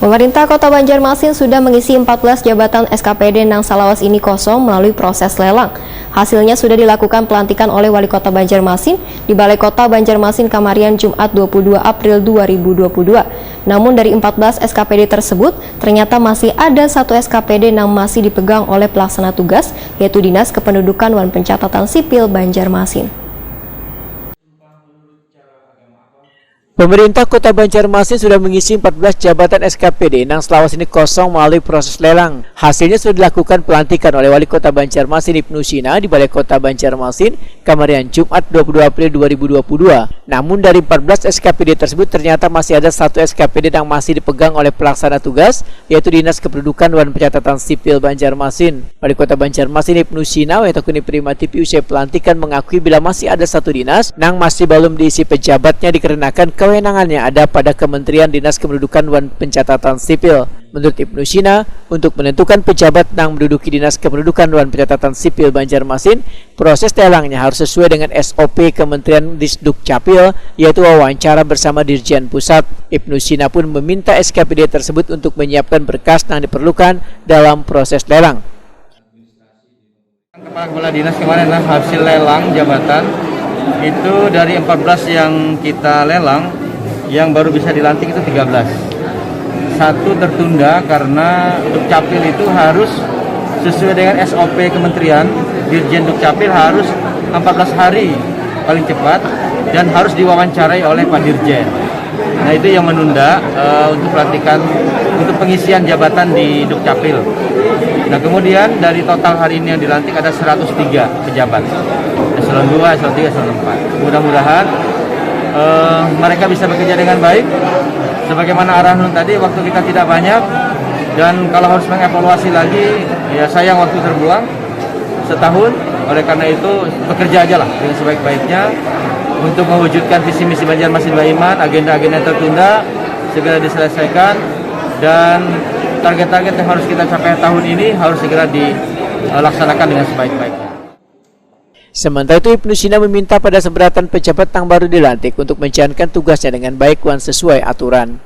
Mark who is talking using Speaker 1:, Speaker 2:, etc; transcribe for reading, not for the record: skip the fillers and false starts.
Speaker 1: Pemerintah Kota Banjarmasin sudah mengisi 14 jabatan SKPD Nang Salawas ini kosong melalui proses lelang. Hasilnya sudah dilakukan pelantikan oleh Wali Kota Banjarmasin di Balai Kota Banjarmasin Kamarian Jumat 22 April 2022. Namun dari 14 SKPD tersebut, ternyata masih ada satu SKPD yang masih dipegang oleh pelaksana tugas, yaitu Dinas Kependudukan dan Pencatatan Sipil Banjarmasin.
Speaker 2: Pemerintah Kota Banjarmasin sudah mengisi 14 jabatan SKPD Nang Salawas ini kosong melalui proses lelang. Hasilnya sudah dilakukan pelantikan oleh Wali Kota Banjarmasin Ibnu Sina di Balai Kota Banjarmasin, Kamarian Jumat 22 April 2022. Namun dari 14 SKPD tersebut ternyata masih ada satu SKPD yang masih dipegang oleh pelaksana tugas, yaitu Dinas Kependudukan dan Pencatatan Sipil Banjarmasin. Wali Kota Banjarmasin Ibnu Sina yang takuni Prima TV usai pelantikan mengakui bila masih ada satu dinas yang masih belum diisi pejabatnya dikarenakan kewenangannya ada pada Kementerian Dinas Kependudukan dan Pencatatan Sipil. Menurut Ibnu Sina, untuk menentukan pejabat yang menduduki Dinas Kependudukan dan Pencatatan Sipil Banjarmasin, proses lelangnya harus sesuai dengan SOP Kementerian Disdukcapil, yaitu wawancara bersama Dirjen Pusat. Ibnu Sina pun meminta SKPD tersebut untuk menyiapkan berkas yang diperlukan dalam proses lelang.
Speaker 3: Kepala Dinas kemarin hasil lelang jabatan itu dari 14 yang kita lelang, yang baru bisa dilantik itu 13. Satu tertunda karena Dukcapil itu harus sesuai dengan SOP Kementerian. Dirjen Dukcapil harus 14 hari paling cepat dan harus diwawancarai oleh Pak Dirjen. Nah itu yang menunda untuk pelantikan, untuk pengisian jabatan di Dukcapil. Nah kemudian dari total hari ini yang dilantik ada 103 pejabat, eselon 2, eselon 3, eselon 4. Mudah-mudahan mereka bisa bekerja dengan baik. Sebagaimana arahan tadi, waktu kita tidak banyak dan kalau harus mengevaluasi lagi, ya sayang waktu terbuang setahun. Oleh karena itu bekerja aja lah dengan sebaik-baiknya untuk mewujudkan visi misi Banjarmasin Baiman, agenda-agenda tertunda segera diselesaikan dan target-target yang harus kita capai tahun ini harus segera dilaksanakan dengan sebaik-baiknya.
Speaker 2: Sementara itu, Ibnu Sina meminta pada seberatan pejabat yang baru dilantik untuk menjalankan tugasnya dengan baik dan sesuai aturan.